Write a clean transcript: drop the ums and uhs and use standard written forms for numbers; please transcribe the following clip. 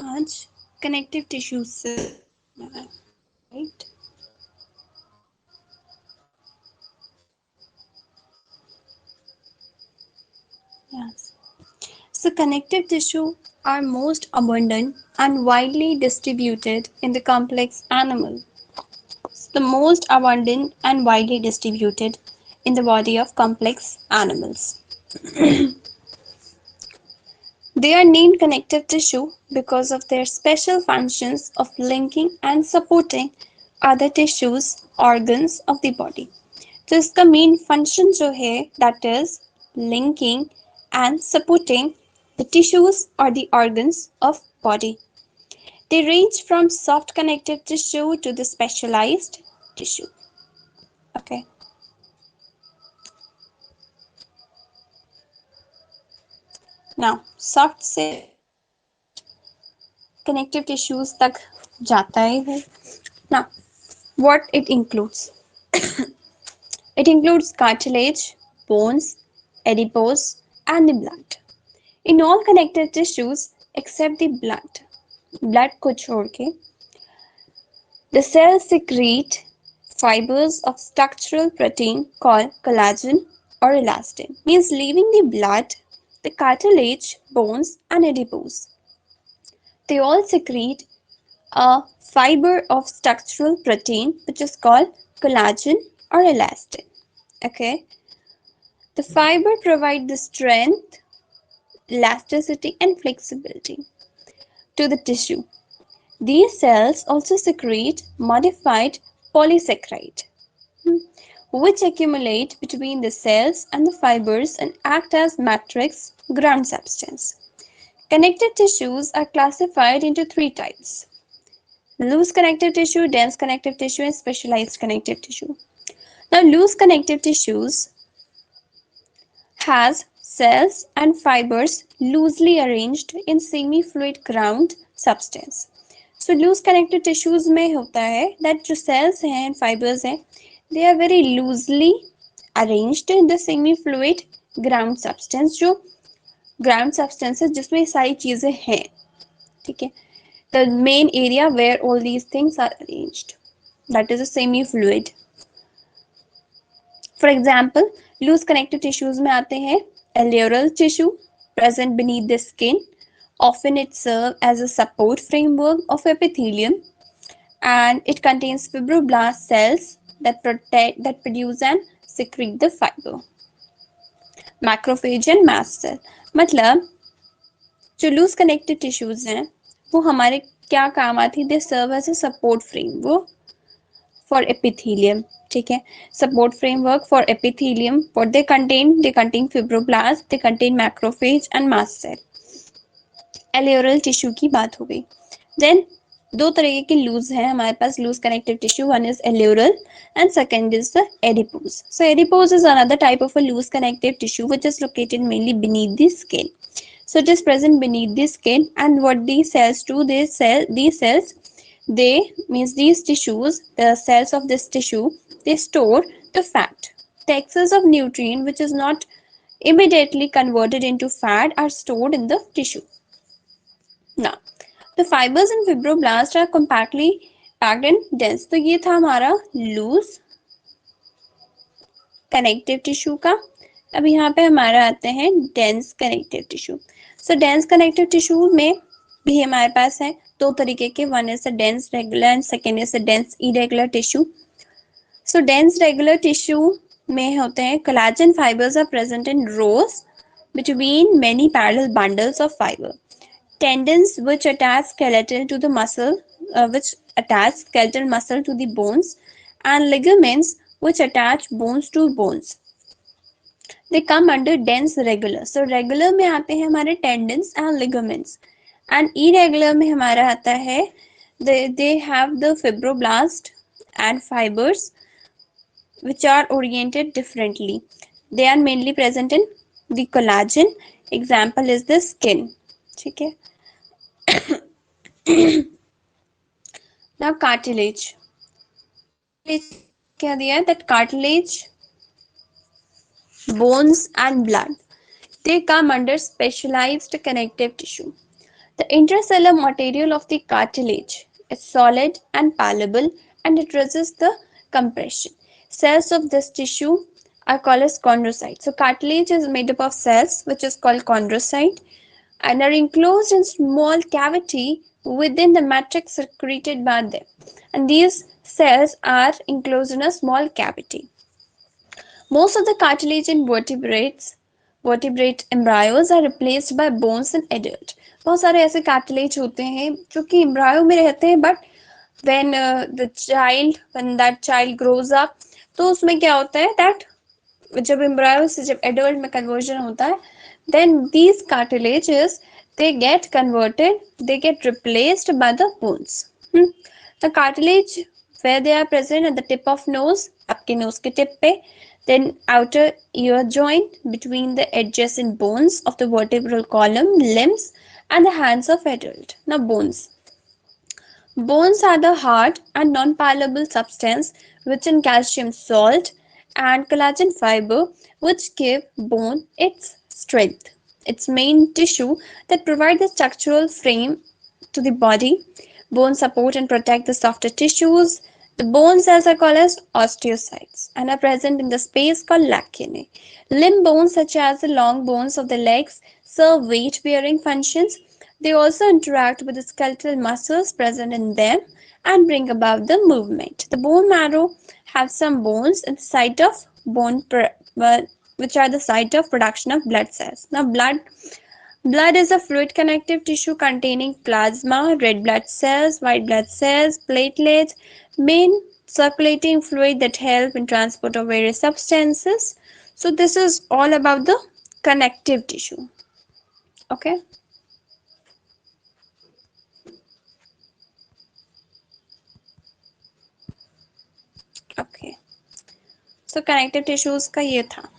आज connective tissues से, right? Yes. So connective tissue are most abundant and widely distributed in the complex animal. The most abundant and widely distributed in the body of complex animals. They are named connective tissue because of their special functions of linking and supporting other tissues, organs of the body. तो इसका main function जो है that is linking and supporting the tissues और the organs of body. They range from soft connective tissue to the specialized tissue. Okay. Now, soft से connective tissues तक जाता है. Now, what it includes? It includes cartilage, bones, adipose, and the blood. In all connective tissues except the blood को छोड़ के, the cells secrete fibers of structural protein called collagen or elastin. Means leaving the blood, the cartilage, bones, and adipose. They all secrete a fiber of structural protein which is called collagen or elastin. Okay. The fiber provide the strength, elasticity, and flexibility to the tissue. These cells also secrete modified polysaccharide, which accumulate between the cells and the fibers and act as matrix ground substance. Connective tissues are classified into three types: loose connective tissue, dense connective tissue, and specialized connective tissue. Now, loose connective tissues has cells and fibers loosely arranged in semi-fluid ground substance. So loose connective tissues में होता है that जो cells हैं and fibers हैं, they are very loosely arranged in the semi-fluid ground substance, जो ground substance है जिसमें सारी चीजें हैं, ठीक है? The main area where all these things are arranged, that is a semi-fluid. For example, loose connective tissues में आते हैं alveolar tissue present beneath the skin. Often it serves as a support framework of epithelium, and it contains fibroblast cells that produce and secrete the fiber. Macrophage and mast cell. मतलब जो loose connective tissues हैं वो हमारे क्या काम आती है? They serve as a support framework for epithelium. ठीक है, support framework for epithelium. What they contain? They contain fibroblasts, they contain macrophage and mast cell. Alveolar tissue की बात हो गई. Then दो तरह के लूज है हमारे पास loose connective tissue. One is alveolar and second is the adipose. So adipose is another type of a loose connective tissue which is located mainly beneath the skin. So it is present beneath the skin, and what these cells do, these cells, they means these tissues, the cells of this tissue, they store the fat. The excess of nutrient which is not immediately converted into fat are stored in the tissue. Now, the fibers and fibroblasts are compactly packed in dense. तो ये था हमारा loose connective tissue का. अब यहाँ पे हमारा आते हैं dense connective tissue. So dense connective tissue में भी हमारे पास है दो तरीके के. One is a dense regular and second is a dense irregular tissue. So dense regular tissue में होते हैं collagen fibers are present in rows between many parallel bundles of fiber. Tendons which attach skeletal to the muscle, which attach skeletal muscle to the bones, and ligaments which attach bones to bones. They come under dense regular. So regular में आते हैं हमारे tendons and ligaments, and irregular में हमारा आता है they have the fibroblast and fibers which are oriented differently. They are mainly present in the collagen. Example is the skin. ठीक है. Now cartilage. क्या दिया है? That cartilage, bones and blood, they come under specialized connective tissue. The intracellular material of the cartilage is solid and palpable and it resists the compression. Cells of this tissue are called as chondrocytes. So cartilage is made up of cells which is called chondrocyte and are enclosed in small cavity within the matrix secreted by them. And these cells are enclosed in a small cavity. Most of the cartilage in vertebrate embryos are replaced by bones in adult. बहुत सारे ऐसे cartilage होते हैं जो कि embryo में रहते हैं but when that child grows up तो उसमें क्या होता है that जब embryo से जब adult में conversion होता है then these cartilages they get converted, they get replaced by the bones. The cartilage where they are present at the tip of nose, आपके nose के tip पे, then outer ear joint between the adjacent bones of the vertebral column, limbs, and the hands of adult. Now bones. Bones are the hard and non-palatable substance rich in calcium salt and collagen fiber which give bone its strength. Its main tissue that provide the structural frame to the body. Bones support and protect the softer tissues. The bone cells are called as osteocytes and are present in the space called lacunae. Limb bones such as the long bones of the legs serve weight-bearing functions. They also interact with the skeletal muscles present in them and bring about the movement. The bone marrow have some bones in the site of which are the site of production of blood cells. Now blood is a fluid connective tissue containing plasma, red blood cells, white blood cells, platelets, main circulating fluid that help in transport of various substances. So this is all about the connective tissue. Okay. Okay. So connective tissues का ये था.